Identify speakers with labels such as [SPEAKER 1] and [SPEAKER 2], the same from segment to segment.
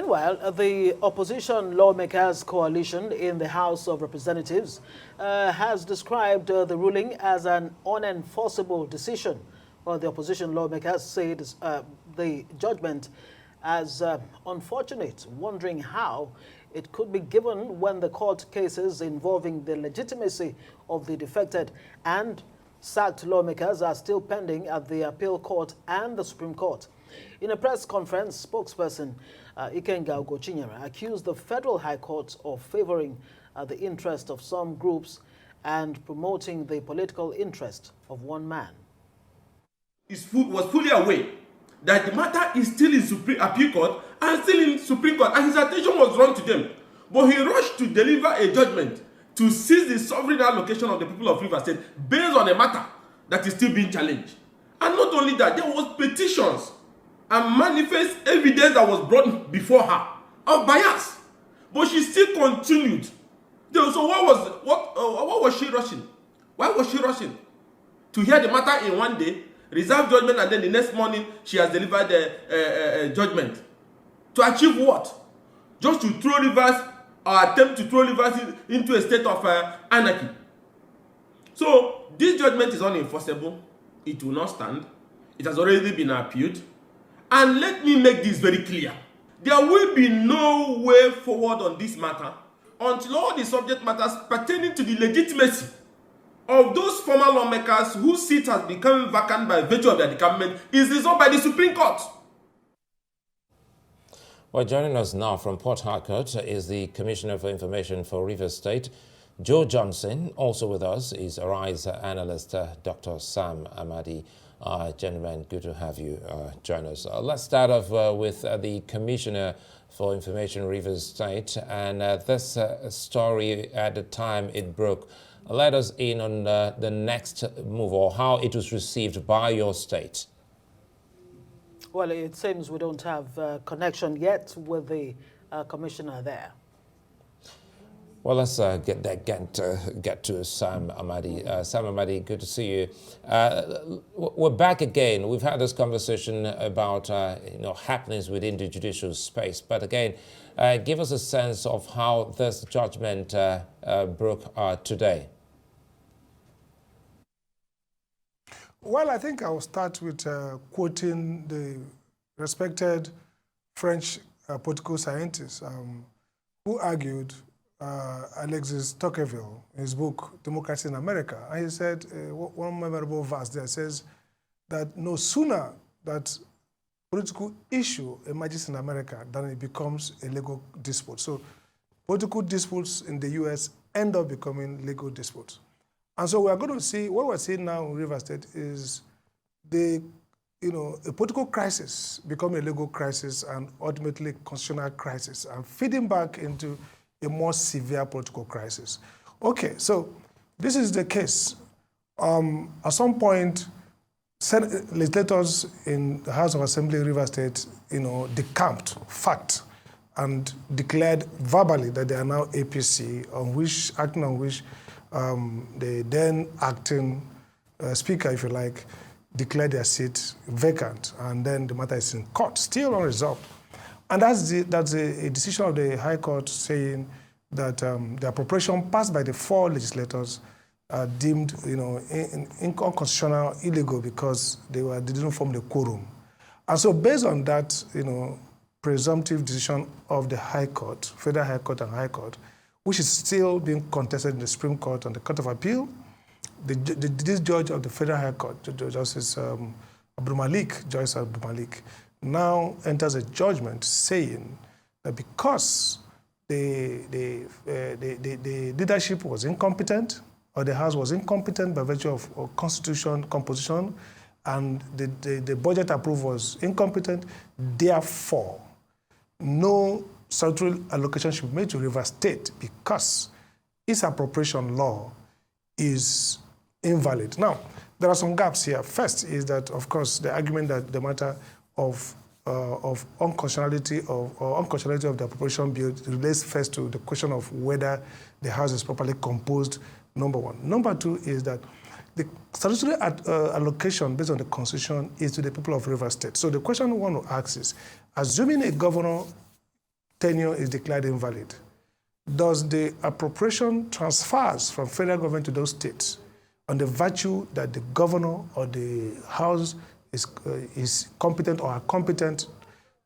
[SPEAKER 1] Meanwhile, the opposition lawmakers coalition in the House of Representatives has described the ruling as an unenforceable decision. Well, the opposition lawmakers say the judgment as unfortunate, wondering how it could be given when the court cases involving the legitimacy of the defected and sacked lawmakers are still pending at the Appeal Court and the Supreme Court. In a press conference, spokesperson Ikenga Ugochinyere accused the Federal High Court of favoring the interest of some groups and promoting the political interest of one man.
[SPEAKER 2] He was fully aware that the matter is still in Appeal Court and still in Supreme Court, and his attention was drawn to them. But he rushed to deliver a judgment to seize the sovereign allocation of the people of Rivers State based on a matter that is still being challenged. And not only that, there was petitions and manifest evidence that was brought before her of bias. But she still continued. So what was she rushing? Why was she rushing? To hear the matter in one day, reserve judgment, and then the next morning she has delivered a judgment. To achieve what? Just to throw Rivers, or attempt to throw Rivers into a state of anarchy. So this judgment is unenforceable. It will not stand. It has already been appealed. And let me make this very clear. There will be no way forward on this matter until all the subject matters pertaining to the legitimacy of those former lawmakers whose seat has become vacant by virtue of their decampment is resolved by the Supreme Court.
[SPEAKER 3] Well, joining us now from Port Harcourt is the Commissioner for Information for Rivers State, Joe Johnson. Also with us is Arise analyst Dr. Sam Amadi. Gentlemen, good to have you join us. Let's start off with the Commissioner for Information Rivers State, and this story at the time it broke. Let us in on the next move, or how it was received by your state.
[SPEAKER 1] Well, it seems we don't have connection yet with the commissioner there.
[SPEAKER 3] Well, let's get to Sam Amadi. Sam Amadi, good to see you. We're back again. We've had this conversation about happenings within the judicial space, but again, give us a sense of how this judgment broke today.
[SPEAKER 4] Well, I think I'll start with quoting the respected French political scientist who argued, Alexis Tocqueville, in his book, Democracy in America. And he said, one memorable verse there says that no sooner that political issue emerges in America than it becomes a legal dispute. So political disputes in the US end up becoming legal disputes. And so we are going to see, what we're seeing now in Rivers State is a political crisis become a legal crisis and ultimately constitutional crisis, and feeding back into a more severe political crisis. Okay, so this is the case. At some point, legislators in the House of Assembly in Rivers State, decamped fact and declared verbally that they are now APC, acting on which the then acting speaker, if you like, declared their seat vacant, and then the matter is in court, still unresolved. And that's a decision of the High Court saying that the appropriation passed by the 4 legislators deemed, unconstitutional, illegal because they didn't form the quorum. And so, based on that, presumptive decision of the High Court, Federal High Court and High Court, which is still being contested in the Supreme Court and the Court of Appeal, this judge of the Federal High Court, Justice Joyce Abdul Malik, now enters a judgment saying that because the leadership was incompetent, or the House was incompetent by virtue of constitution composition, and the budget approval was incompetent, therefore, no statutory allocation should be made to Rivers State because its appropriation law is invalid. Now, there are some gaps here. First is that, of course, the argument that the matter of unconstitutionality of the appropriation bill relates first to the question of whether the House is properly composed, number one. Number two is that the statutory allocation based on the Constitution is to the people of Rivers State. So the question we want to ask is, assuming a governor tenure is declared invalid, does the appropriation transfers from federal government to those states on the virtue that the governor or the House is competent or are competent,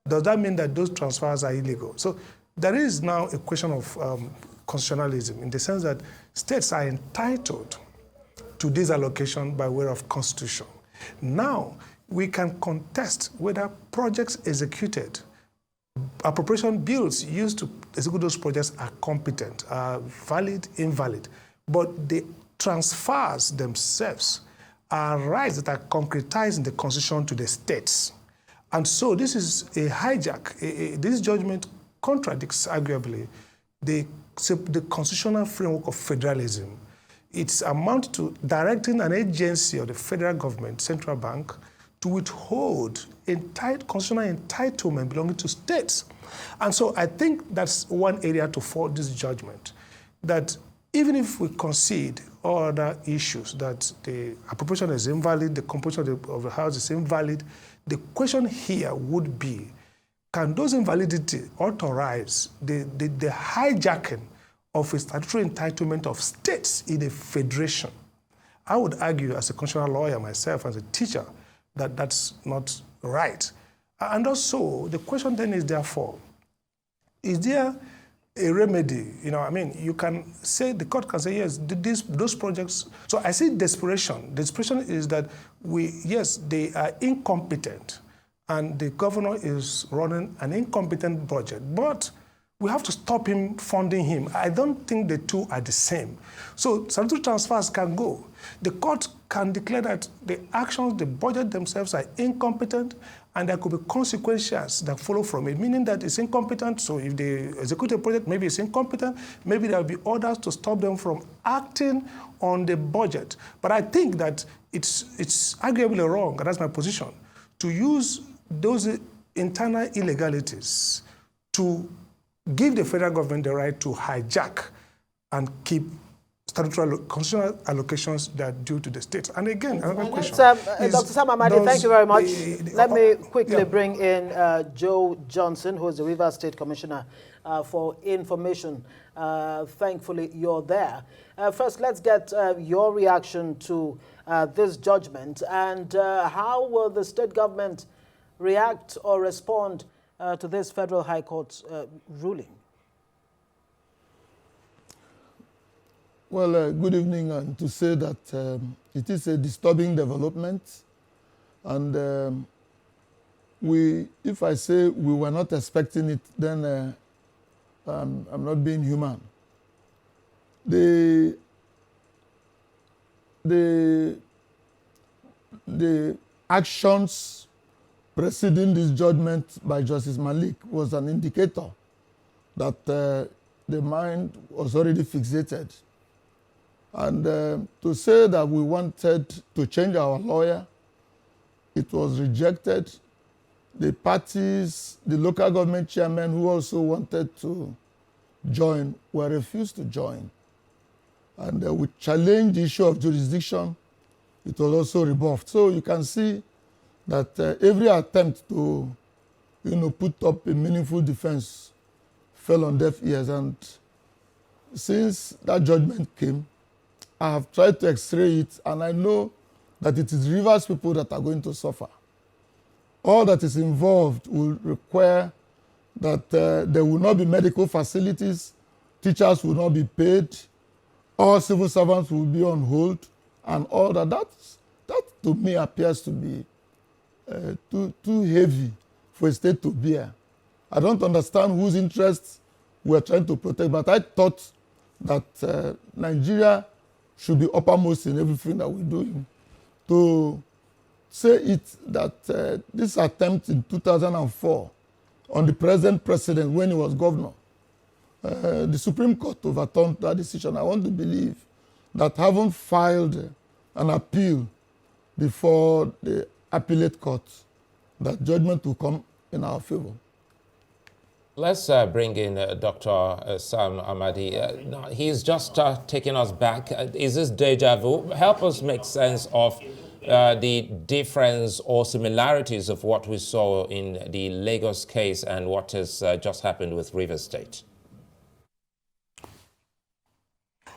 [SPEAKER 4] does that mean that those transfers are illegal? So there is now a question of constitutionalism in the sense that states are entitled to this allocation by way of constitution. Now, we can contest whether projects executed, appropriation bills used to execute those projects are competent, are valid, invalid. But the transfers themselves are rights that are concretized in the Constitution to the states. And so this is a hijack. This judgment contradicts, arguably, the constitutional framework of federalism. It's amount to directing an agency of the federal government, central bank, to withhold constitutional entitlement belonging to states. And so I think that's one area to fault this judgment, that even if we concede all other issues, that the appropriation is invalid, the composition of the House is invalid, the question here would be, can those invalidity authorize the hijacking of a statutory entitlement of states in a federation? I would argue, as a constitutional lawyer myself, as a teacher, that that's not right. And also, the question then is therefore, is there a remedy? You know, I mean, you can say, the court can say, yes, those projects. So I see desperation. Desperation is that yes, they are incompetent, and the governor is running an incompetent budget, but we have to stop him funding him. I don't think the two are the same. So statutory transfers can go. The court can declare that the actions, the budget themselves are incompetent, and there could be consequences that follow from it, meaning that it's incompetent. So if they execute a project, maybe it's incompetent, maybe there will be orders to stop them from acting on the budget. But I think that it's arguably wrong, and that's my position, to use those internal illegalities to give the federal government the right to hijack and keep statutory constitutional allocations that are due to the states. And again, another question is,
[SPEAKER 1] Dr. Sam Amadi, thank you very much. Let me quickly bring in Joe Johnson, who is the Rivers State Commissioner for Information. Thankfully, you're there. First, let's get your reaction to this judgment, and how will the state government react or respond to this Federal High Court's ruling?
[SPEAKER 5] Well, good evening, and to say that it is a disturbing development, and if I say we were not expecting it, then I'm not being human. The actions preceding this judgment by Justice Malik was an indicator that the mind was already fixated. And to say that we wanted to change our lawyer, it was rejected. The parties, the local government chairmen who also wanted to join were refused to join. And we challenged the issue of jurisdiction. It was also rebuffed. So you can see that every attempt to, put up a meaningful defense fell on deaf ears. And since that judgment came, I have tried to x-ray it, and I know that it is Rivers people that are going to suffer. All that is involved will require that there will not be medical facilities, teachers will not be paid, all civil servants will be on hold, and all that. That to me appears to be too heavy for a state to bear. I don't understand whose interests we are trying to protect, but I thought that Nigeria should be uppermost in everything that we're doing. To say it that this attempt in 2004 on the present president when he was governor, the Supreme Court overturned that decision. I want to believe that having filed an appeal before the appellate court, that judgment will come in our favor.
[SPEAKER 3] Let's bring in Dr. Sam Amadi. He's just taking us back. Is this deja vu? Help us make sense of the difference or similarities of what we saw in the Lagos case and what has just happened with Rivers State?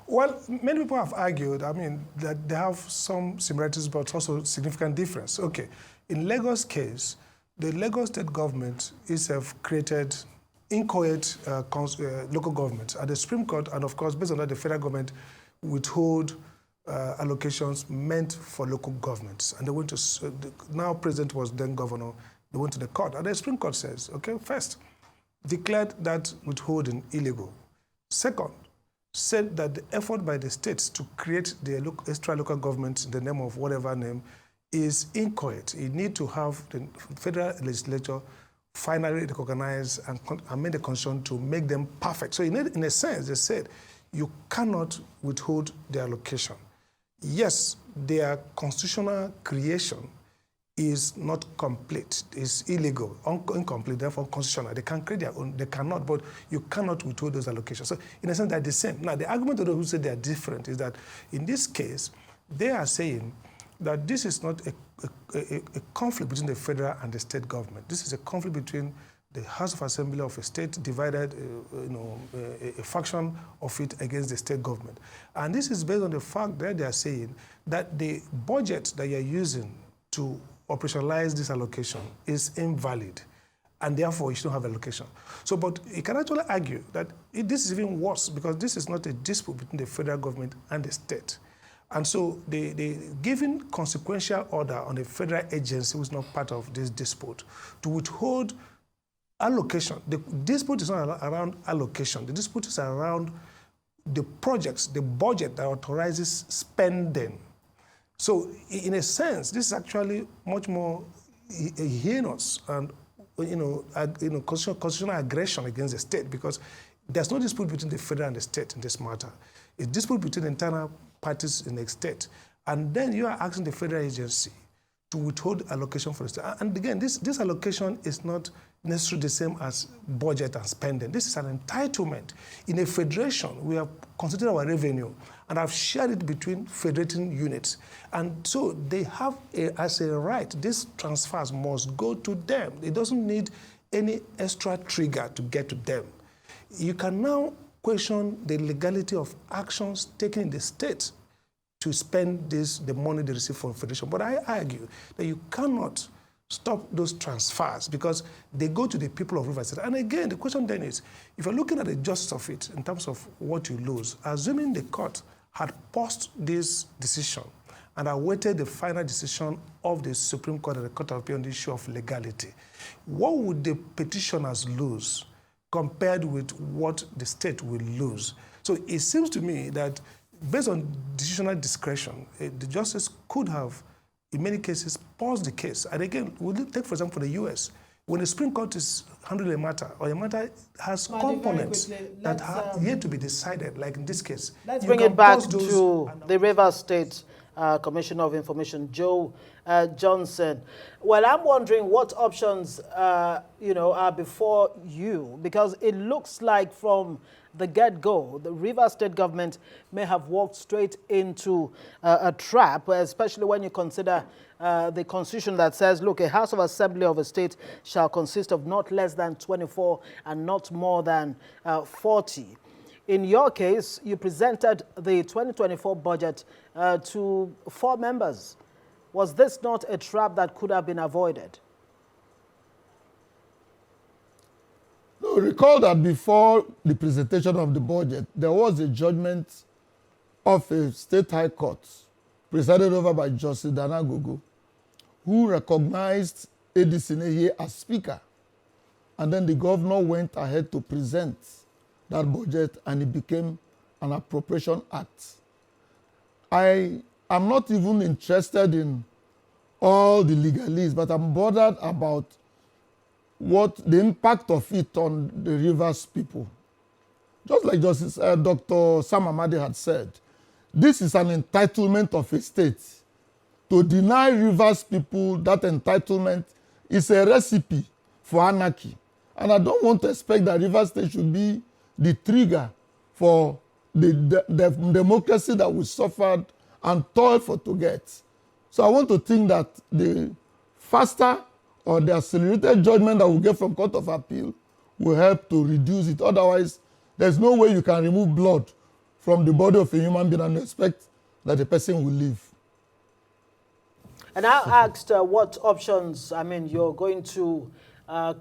[SPEAKER 4] Well, many people have argued, I mean, that they have some similarities but also significant difference. Okay, in Lagos case, the Lagos state government itself created inchoate local governments at the Supreme Court, and of course, based on that, the federal government withhold allocations meant for local governments. And they went to, now president was then governor, they went to the court. And the Supreme Court says, okay, first, declared that withholding illegal. Second, said that the effort by the states to create the extra local government in the name of whatever name is inchoate. You need to have the federal legislature finally recognize and amend the constitution to make them perfect. So in a sense, they said, you cannot withhold the allocation. Yes, their constitutional creation is not complete, is illegal, incomplete, therefore constitutional. They can create their own, they cannot, but you cannot withhold those allocations. So in a sense, they're the same. Now, the argument of those who say they're different is that in this case, they are saying that this is not a conflict between the federal and the state government. This is a conflict between the House of Assembly of a state divided, a faction of it against the state government. And this is based on the fact that they are saying that the budget that you're using to operationalize this allocation is invalid, and therefore you shouldn't have allocation. So, but you can actually argue that this is even worse because this is not a dispute between the federal government and the state. And so they giving consequential order on a federal agency who is not part of this dispute to withhold allocation. The dispute is not around allocation. The dispute is around the projects, the budget that authorizes spending. So in a sense, this is actually much more heinous and constitutional aggression against the state because there's no dispute between the federal and the state in this matter. It's a dispute between internal parties in the state. And then you are asking the federal agency to withhold allocation for the state. And again, this allocation is not necessarily the same as budget and spending. This is an entitlement. In a federation, we have considered our revenue and have shared it between federating units. And so they have, as a right, these transfers must go to them. It doesn't need any extra trigger to get to them. You can now question the legality of actions taken in the state to spend the money they receive from federation. But I argue that you cannot stop those transfers because they go to the people of Rivers State. And again, the question then is, if you're looking at the justice of it in terms of what you lose, assuming the court had paused this decision and awaited the final decision of the Supreme Court and the Court of Appeal on the issue of legality, what would the petitioners lose compared with what the state will lose? So it seems to me that based on decisional discretion, the justice could have, in many cases, paused the case. And again, we'll take, for example, the US. When the Supreme Court is handling a matter, or a matter has components that have yet to be decided, like in this case.
[SPEAKER 1] Let's bring it back to the Rivers State Commissioner of Information, Joe Johnson. Well, I'm wondering what options, are before you, because it looks like from the get-go, the Rivers State government may have walked straight into a trap, especially when you consider the constitution that says, look, a House of Assembly of a state shall consist of not less than 24 and not more than 40. In your case, you presented the 2024 budget to 4 members. Was this not a trap that could have been avoided?
[SPEAKER 5] No, recall that before the presentation of the budget, there was a judgment of a state high court presided over by Justice Danagogo, who recognized A.D. Sineye as speaker. And then the governor went ahead to present that budget and it became an appropriation act. I am not even interested in all the legalese, but I'm bothered about what the impact of it on the Rivers people. Just like Justice Dr. Sam Amadi had said, this is an entitlement of a state. To deny Rivers people that entitlement is a recipe for anarchy. And I don't want to expect that Rivers State should be the trigger for the democracy that we suffered and toiled for to get. So I want to think that the faster or the accelerated judgment that we get from Court of Appeal will help to reduce it. Otherwise, there's no way you can remove blood from the body of a human being and expect that the person will live.
[SPEAKER 1] And I asked what options, you're going to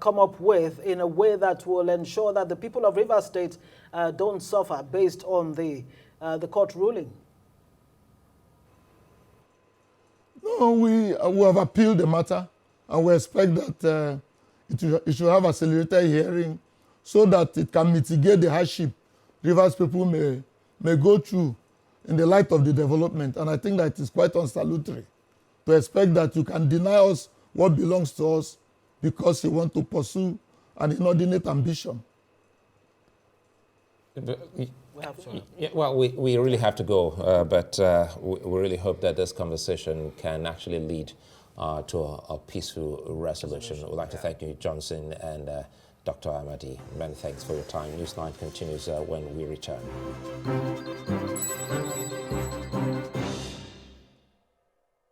[SPEAKER 1] come up with in a way that will ensure that the people of Rivers State don't suffer based on the court ruling.
[SPEAKER 5] No, we have appealed the matter, and we expect that it should have accelerated hearing so that it can mitigate the hardship Rivers people may go through in the light of the development. And I think that it is quite unsalutary to expect that you can deny us what belongs to us because you want to pursue an inordinate ambition.
[SPEAKER 3] We really have to go, but we really hope that this conversation can actually lead to a peaceful resolution. We'd like to thank you, Johnson and Dr. Amadi. Many thanks for your time. Newsline continues when we return.